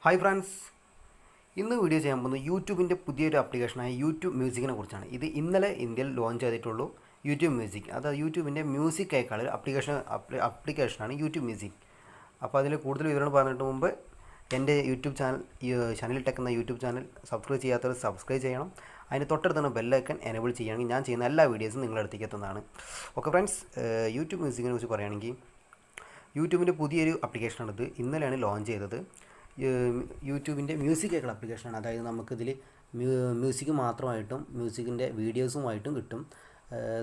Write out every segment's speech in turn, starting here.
Hi friends, ഇന്ന് video ചെയ്യാൻ പോകുന്നത് യൂട്യൂബിൻ്റെ പുതിയൊരു ആപ്ലിക്കേഷനായ യൂട്യൂബ് മ്യൂസിക്കിനെ കുറിച്ചാണ്. ഇത് ഇന്നലെ ഇന്ത്യയിൽ ലോഞ്ച് ചെയ്തിട്ടുള്ളൂ. യൂട്യൂബ് മ്യൂസിക്, അത് യൂട്യൂബിൻ്റെ മ്യൂസിക് അയക്കാനുള്ള ഒരു ആപ്ലിക്കേഷനാണ് യൂട്യൂബ് മ്യൂസിക്. അപ്പോൾ അതിൽ കൂടുതൽ വിവരങ്ങൾ പറഞ്ഞിട്ട് മുമ്പ് എൻ്റെ യൂട്യൂബ് ചാനൽ ടെക്കുന്ന യൂട്യൂബ് ചാനൽ സബ്സ്ക്രൈബ് ചെയ്യാത്തവർ സബ്സ്ക്രൈബ് ചെയ്യണം. അതിന് തൊട്ടടുത്താണ് ബെല്ലൈക്കൺ എനേബിൾ ചെയ്യുകയാണെങ്കിൽ ഞാൻ ചെയ്യുന്ന എല്ലാ വീഡിയോസും നിങ്ങളുടെ അടുത്തേക്ക് എത്തുന്നതാണ്. ഓക്കെ ഫ്രണ്ട്സ്, മ്യൂസിക്കിനെ കുറിച്ച് പറയുകയാണെങ്കിൽ യൂട്യൂബിൻ്റെ പുതിയൊരു ആപ്ലിക്കേഷനാണിത്. ഇന്നലെയാണ് ലോഞ്ച് ചെയ്തത്. യൂട്യൂബിൻ്റെ മ്യൂസിക് ആയിട്ടുള്ള ആപ്ലിക്കേഷനാണ്. അതായത് നമുക്കിതിൽ മ്യൂസിക് മാത്രമായിട്ടും മ്യൂസിക്കിൻ്റെ വീഡിയോസുമായിട്ടും കിട്ടും.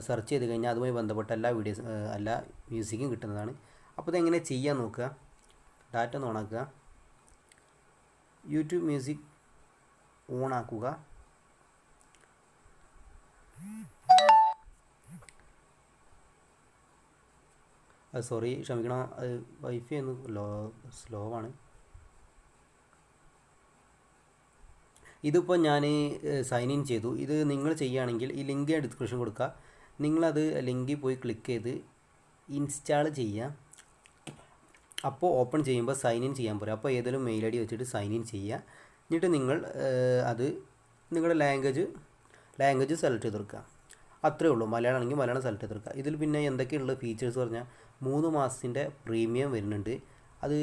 സെർച്ച് ചെയ്ത് കഴിഞ്ഞാൽ അതുമായി ബന്ധപ്പെട്ട എല്ലാ മ്യൂസിക്കും കിട്ടുന്നതാണ്. അപ്പോൾ ഇതെങ്ങനെ ചെയ്യാൻ നോക്കുക. ഡാറ്റ ഒന്ന് ഓണാക്കുക, യൂട്യൂബ് മ്യൂസിക് ഓണാക്കുക. സോറി, ക്ഷമിക്കണം, വൈഫൈ ഒന്ന് സ്ലോ ആണ്. ഇതിപ്പോൾ ഞാൻ സൈൻ ഇൻ ചെയ്തു. ഇത് നിങ്ങൾ ചെയ്യുകയാണെങ്കിൽ ഈ ലിങ്ക് ഞാൻ ഡിസ്ക്രിപ്ഷൻ കൊടുക്കുക. നിങ്ങളത് ലിങ്കിൽ പോയി ക്ലിക്ക് ചെയ്ത് ഇൻസ്റ്റാൾ ചെയ്യുക. അപ്പോൾ ഓപ്പൺ ചെയ്യുമ്പോൾ സൈൻ ഇൻ ചെയ്യാൻ പോരാ. അപ്പോൾ ഏതെങ്കിലും മെയിൽ ഐ ഡി വെച്ചിട്ട് സൈൻ ഇൻ ചെയ്യുക. എന്നിട്ട് നിങ്ങൾ അത് നിങ്ങളുടെ ലാംഗ്വേജ് സെലക്ട് ചെയ്തെടുക്കുക. അത്രയേ ഉള്ളൂ. മലയാളം ആണെങ്കിൽ മലയാളം സെലക്ട് ചെയ്തെടുക്കുക. ഇതിൽ പിന്നെ എന്തൊക്കെയുള്ള ഫീച്ചേഴ്സ് പറഞ്ഞാൽ 3 മാസത്തിൻ്റെ പ്രീമിയം വരുന്നുണ്ട്. അത്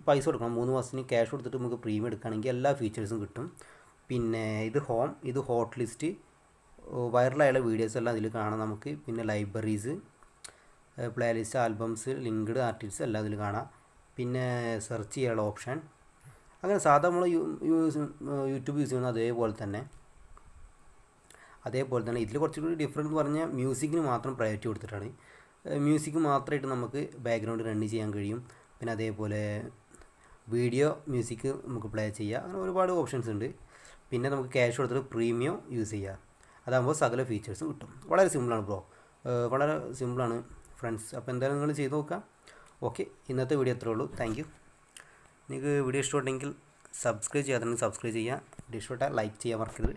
പൈസ കൊടുക്കണം. 3 മാസത്തിന് ക്യാഷ് കൊടുത്തിട്ട് നമുക്ക് പ്രീമിയം എടുക്കുകയാണെങ്കിൽ എല്ലാ ഫീച്ചേഴ്സും കിട്ടും. പിന്നെ ഇത് ഹോട്ട് ലിസ്റ്റ്, വൈറലായുള്ള വീഡിയോസ് എല്ലാം ഇതിൽ കാണാം നമുക്ക്. പിന്നെ libraries, playlist, albums, linked artist എല്ലാം ഇതിൽ കാണാം. പിന്നെ സെർച്ച് ചെയ്യാനുള്ള ഓപ്ഷൻ, അങ്ങനെ സാധാരണ നമ്മൾ യൂട്യൂബ് യൂസ് ചെയ്യുന്നത് അതേപോലെ തന്നെ ഇതിൽ കുറച്ചുകൂടി ഡിഫറൻറ്റ് എന്ന് പറഞ്ഞാൽ മ്യൂസിക്കിന് മാത്രം പ്രയോറിറ്റി കൊടുത്തിട്ടാണ്. മ്യൂസിക് മാത്രമായിട്ട് നമുക്ക് ബാക്ക്ഗ്രൗണ്ട് റൺ ചെയ്യാൻ കഴിയും. പിന്നെ അതേപോലെ വീഡിയോ മ്യൂസിക് നമുക്ക് പ്ലേ ചെയ്യുക. അങ്ങനെ ഒരുപാട് ഓപ്ഷൻസ് ഉണ്ട്. പിന്നെ നമുക്ക് ക്യാഷ് കൊടുത്തിട്ട് പ്രീമിയം യൂസ് ചെയ്യുക. അതാകുമ്പോൾ സകല ഫീച്ചേഴ്സും കിട്ടും. വളരെ സിമ്പിളാണ് ബ്രോ, വളരെ സിമ്പിളാണ് ഫ്രണ്ട്സ്. അപ്പോൾ എന്തായാലും നിങ്ങൾ ചെയ്ത് നോക്കാം. ഓക്കെ, ഇന്നത്തെ വീഡിയോ അത്രേ ഉള്ളൂ. Thank you. നിങ്ങൾക്ക് വീഡിയോ ഇഷ്ടപ്പെട്ടെങ്കിൽ സബ്സ്ക്രൈബ് ചെയ്യാതെ സബ്സ്ക്രൈബ് ചെയ്യുക. വീഡിയോ ഇഷ്ടപ്പെട്ടാൽ ലൈക്ക് ചെയ്യാൻ മറക്കരുത്,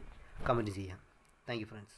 കമൻറ്റ് ചെയ്യാം. Thank you friends.